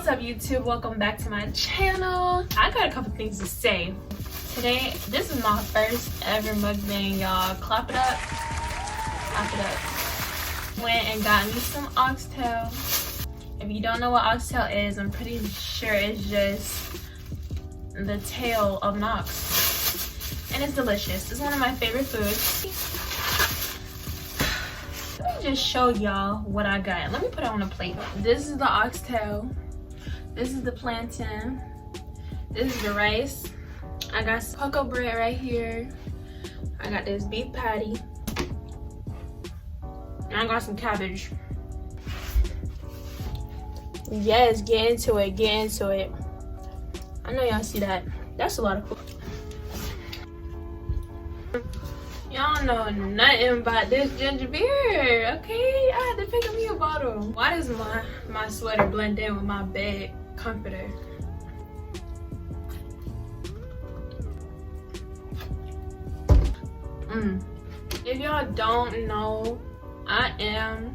What's up YouTube? Welcome back to my channel. I got a couple things to say. Today, this is my first ever mukbang, y'all. Clap it up. Clap it up. Went and got me some oxtail. If you don't know what oxtail is, I'm pretty sure it's just the tail of an ox. And it's delicious. It's one of my favorite foods. Let me just show y'all what I got. Let me put it on a plate. This is the oxtail. This is the plantain. This is the rice. I got some cocoa bread right here. I got this beef patty. And I got some cabbage. Yes, get into it, get into it. I know y'all see that. That's a lot of food. Y'all know nothing about this ginger beer, okay? I had to pick up me a bottle. Why does my sweater blend in with my bed comforter? If y'all don't know, I am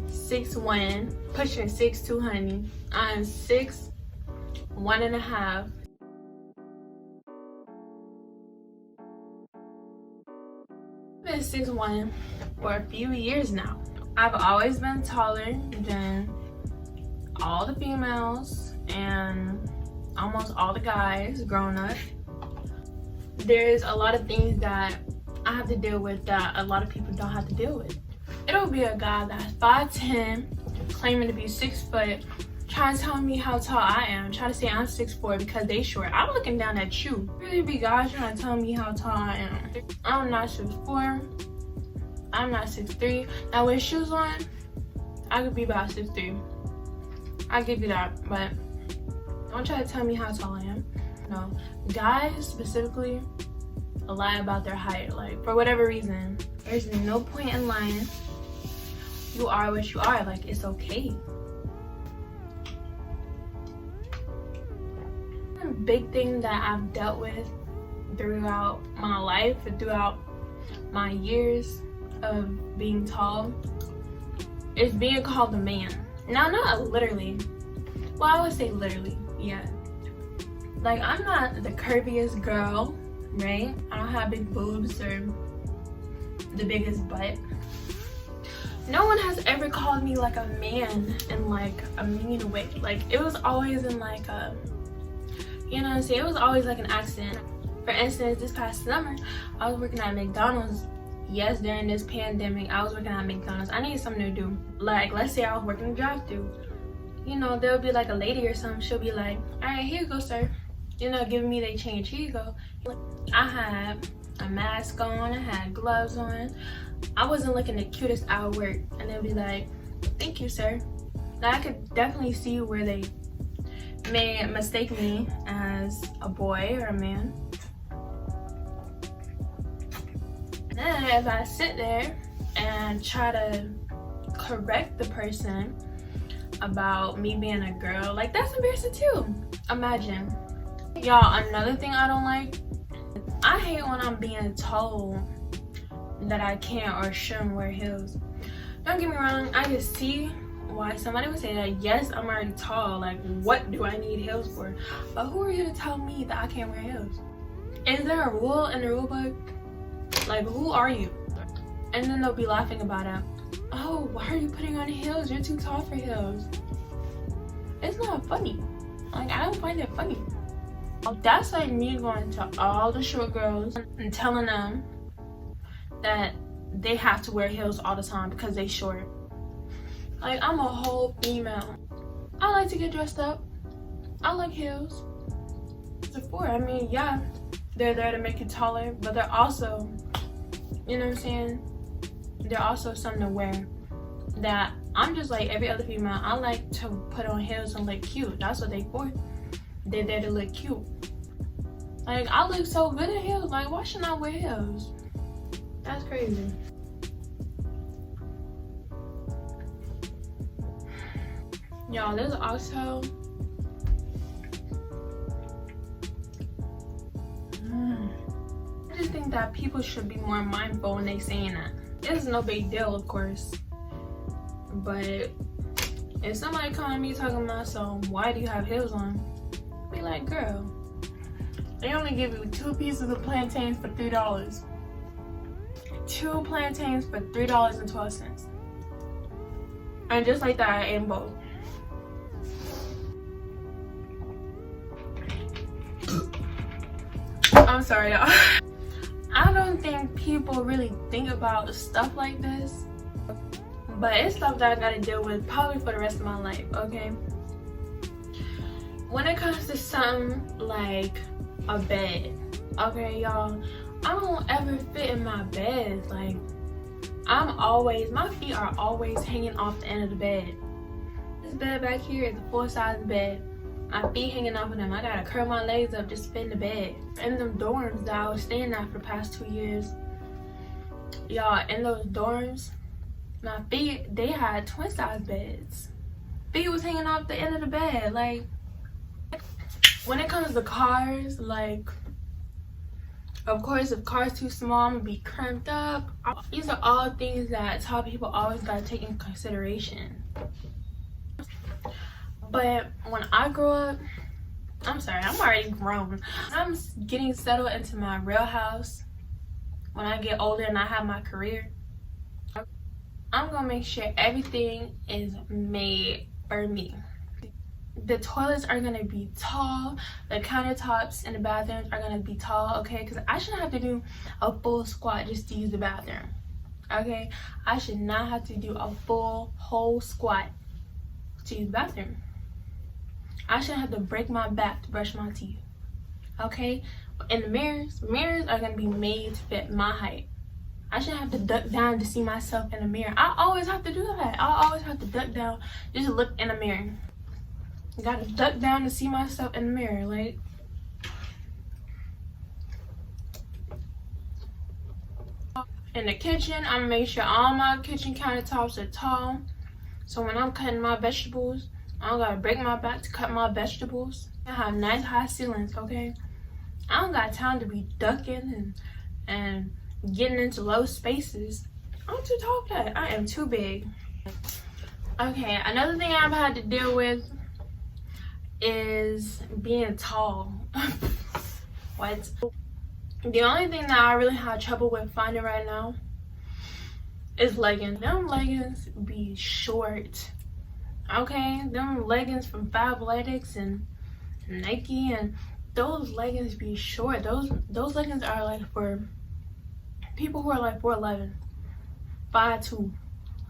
6'1", pushing 6'2", honey. I am 6'1.5". I've been 6'1" for a few years now. I've always been taller than all the females and almost all the guys growing up. There's a lot of things that I have to deal with that a lot of people don't have to deal with. It'll be a guy that's 5'10", claiming to be 6 foot, trying to tell me how tall I am, trying to say I'm 6'4" because they short. I'm looking down at you. Really be guys trying to tell me how tall I am. I'm not 6'4", I'm not 6'3". Now with shoes on, I could be about 6'3". I'll give you that, but don't try to tell me how tall I am. No, guys specifically lie about their height, like for whatever reason. There's no point in lying. You are what you are, like it's okay. A big thing that I've dealt with throughout my life and throughout my years of being tall is being called a man. Now, not literally. Well, I would say literally, yeah. Like, I'm not the curviest girl, right? I don't have big boobs or the biggest butt. No one has ever called me like a man in like a mean way. Like, it was always in like a, you know what I'm saying? It was always like an accident. For instance, this past summer, I was working at McDonald's. Yes, during this pandemic, I was working at McDonald's. I needed something to do. Like, let's say I was working a drive-thru. You know, there'll be like a lady or something. She'll be like, all right, here you go, sir. You know, giving me their change. Here you go. I had a mask on. I had gloves on. I wasn't looking the cutest out of work. And they'll be like, thank you, sir. Now, I could definitely see where they may mistake me as a boy or a man. Then if I sit there and try to correct the person about me being a girl, like that's embarrassing too. Imagine. Y'all, another thing I don't like, I hate when I'm being told that I can't or shouldn't wear heels. Don't get me wrong, I can see why somebody would say that. Yes, I'm already tall, like what do I need heels for? But who are you to tell me that I can't wear heels? Is there a rule in the rule book? Like, who are you? And then they'll be laughing about it. Oh, why are you putting on heels? You're too tall for heels. It's not funny. Like, I don't find it funny. That's like me going to all the short girls and telling them that they have to wear heels all the time because they short. Like, I'm a whole female. I like to get dressed up. I like heels. Sephora, I mean, yeah, they're there to make you taller, but they're also, you know what I'm saying? They're also something to wear that I'm just like every other female. I like to put on heels and look cute. That's what they for. They're there to look cute. Like, I look so good in heels. Like, why should I wear heels? That's crazy. Y'all, this oxtail. I just think that people should be more mindful when they saying that. It's no big deal, of course, but If somebody come at me talking about, so why do you have heels on? Be like, girl, they only give you 2 pieces of plantains for $3. 2 plantains for $3.12. And just like that, I ate both. I'm sorry, y'all. I don't think people really think about stuff like this, but it's stuff that I gotta deal with probably for the rest of my life, okay? When it comes to something like a bed, okay, y'all, I don't ever fit in my bed. Like, my feet are always hanging off the end of the bed. This bed back here is a full-size bed. My feet hanging off of them. I gotta curl my legs up just to fit in the bed. In them dorms that I was staying at for the past 2 years, y'all, in those dorms, my feet, they had twin-size beds. Feet was hanging off the end of the bed. Like, when it comes to cars, like, of course, if car's too small, I'm gonna be cramped up. These are all things that tall people always gotta take in consideration. But when I grow up, I'm sorry, I'm already grown. I'm getting settled into my real house. When I get older and I have my career, I'm gonna make sure everything is made for me. The toilets are gonna be tall. The countertops in the bathrooms are gonna be tall, okay? Because I shouldn't have to do a full squat just to use the bathroom, okay? I should not have to do a whole squat to use the bathroom. I shouldn't have to break my back to brush my teeth, okay? And the mirrors are gonna be made to fit my height. I shouldn't have to duck down to see myself in the mirror. I always have to do that. I always have to duck down just to look in the mirror. I gotta duck down to see myself in the mirror, like. In the kitchen, I'm gonna make sure all my kitchen countertops are tall. So when I'm cutting my vegetables, I don't gotta break my back to cut my vegetables. I have nice high ceilings, okay? I don't got time to be ducking and getting into low spaces. I'm too tall for that. I am too big. Okay, another thing I've had to deal with is being tall. What? The only thing that I really have trouble with finding right now is leggings. Them leggings be short, okay? Them leggings from Fabletics and Nike, and those leggings be short. Those leggings are like for people who are like 4'11", 5'2",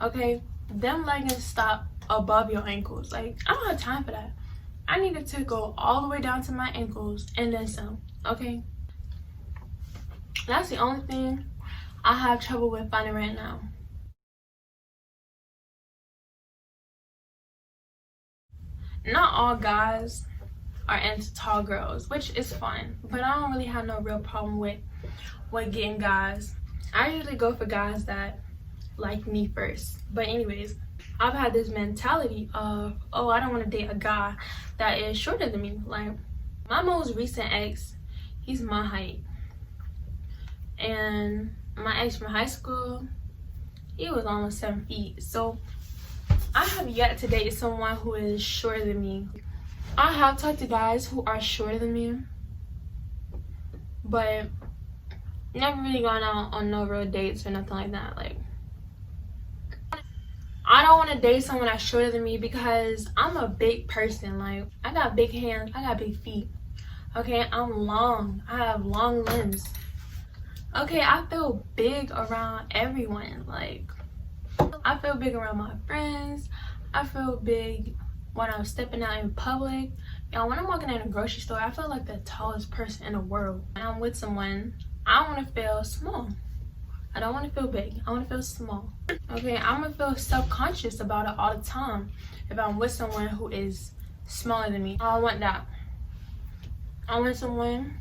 okay? Them leggings stop above your ankles. Like, I don't have time for that. I need it to go all the way down to my ankles and then some, okay? That's the only thing I have trouble with finding right now. Not all guys are into tall girls, which is fine, but I don't really have no real problem with getting guys. I usually go for guys that like me first. But anyways, I've had this mentality of, oh, I don't want to date a guy that is shorter than me. Like, my most recent ex, he's my height. And my ex from high school, he was almost 7 feet. So I have yet to date someone who is shorter than me. I have talked to guys who are shorter than me, but never really gone out on no real dates or nothing like that. Like, I don't want to date someone that's shorter than me because I'm a big person. Like, I got big hands, I got big feet, okay? I'm long, I have long limbs, okay? I feel big around everyone. Like, I feel big around my friends. I feel big when I'm stepping out in public. And when I'm walking in a grocery store, I feel like the tallest person in the world. When I'm with someone, I want to feel small. I don't want to feel big. I want to feel small. Okay, I'm going to feel self-conscious about it all the time if I'm with someone who is smaller than me. I don't want that. I want someone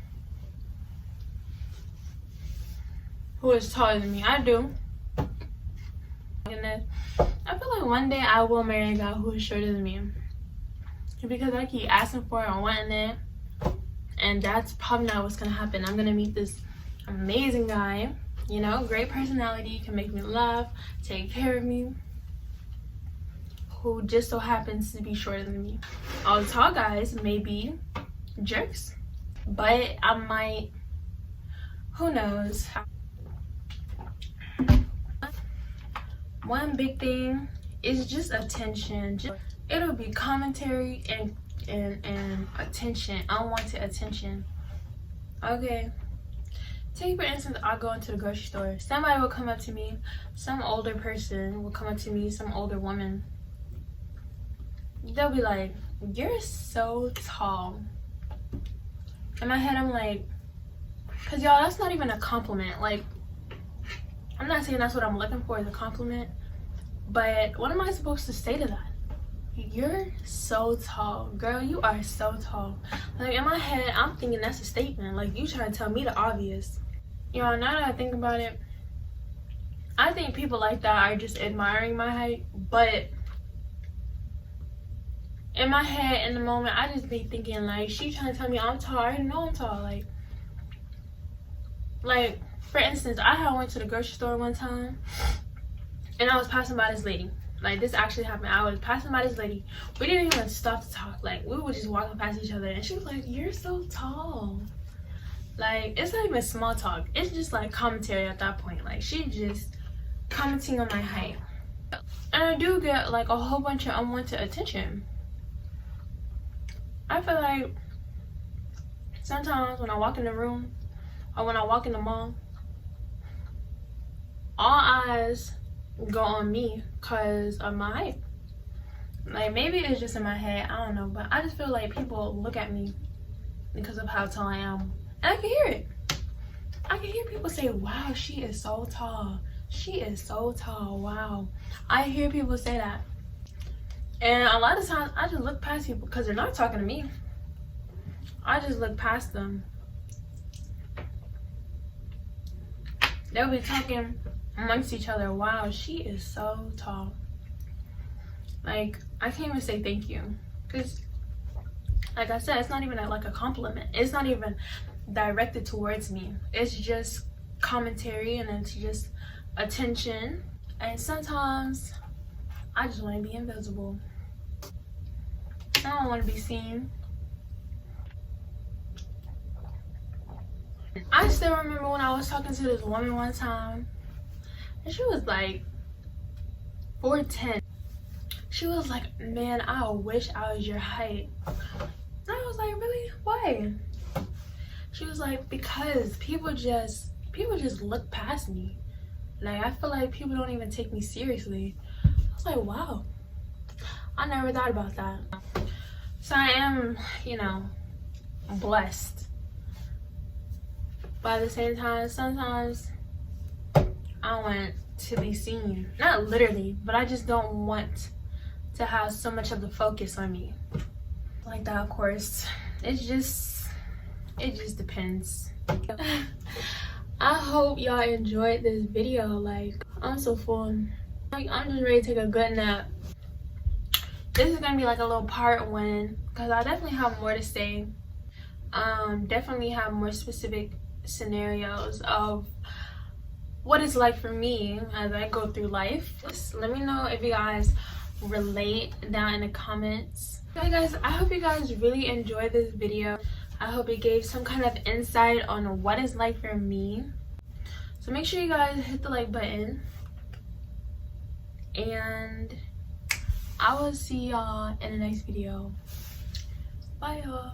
who is taller than me. I do. And I feel like one day I will marry a guy who is shorter than me, because I keep asking for it and wanting it, and that's probably not what's gonna happen. I'm gonna meet this amazing guy, you know, great personality, can make me laugh, take care of me, who just so happens to be shorter than me. All the tall guys may be jerks, but I might, who knows. One big thing is just attention. It'll be commentary and attention, unwanted attention. Okay, take for instance, I'll go into the grocery store. Somebody will come up to me, some older person will come up to me, some older woman. They'll be like, "You're so tall." In my head, I'm like, cause y'all, that's not even a compliment. Like, I'm not saying that's what I'm looking for as a compliment, but what am I supposed to say to that? You're so tall, girl. You are so tall. Like, in my head, I'm thinking that's a statement. Like, you trying to tell me the obvious. You know, now that I think about it, I think people like that are just admiring my height. But in my head, in the moment, I just be thinking, like, she trying to tell me I'm tall. I already know I'm tall. Like, for instance, I went to the grocery store one time, and I was passing by this lady. Like, this actually happened. I was passing by this lady. We didn't even stop to talk. Like, we were just walking past each other, and she was like, "You're so tall." Like, it's not even small talk. It's just like commentary at that point. Like, she just commenting on my height. And I do get like a whole bunch of unwanted attention. I feel like sometimes when I walk in the room or when I walk in the mall, all eyes go on me because of my height. Like, maybe it's just in my head, I don't know, but I just feel like people look at me because of how tall I am, and I can hear it. I can hear people say, "Wow, she is so tall. She is so tall. Wow." I hear people say that, and a lot of times I just look past people because they're not talking to me. I just look past them. They'll be talking amongst each other. "Wow, she is so tall." Like, I can't even say thank you, because like I said, it's not even like a compliment. It's not even directed towards me. It's just commentary, and it's just attention. And sometimes I just want to be invisible. I don't want to be seen. I still remember when I was talking to this woman one time, and she was like 4'10". She was like, "Man, I wish I was your height." And I was like, "Really? Why?" She was like, "Because people just look past me. Like, I feel like people don't even take me seriously." I was like, wow, I never thought about that. So I am, you know, blessed. But at the same time, sometimes I want to be seen. Not literally, but I just don't want to have so much of the focus on me. Like that, of course. It just depends. I hope y'all enjoyed this video. Like, I'm so full. Like, I'm just ready to take a good nap. This is gonna be like a little part 1, because I definitely have more to say. Definitely have more specific scenarios of what it's like for me as I go through life. Just let me know if you guys relate down in the comments. Okay guys, I hope you guys really enjoyed this video. I hope it gave some kind of insight on what it's like for me. So make sure you guys hit the like button, and I will see y'all in the next video. Bye y'all.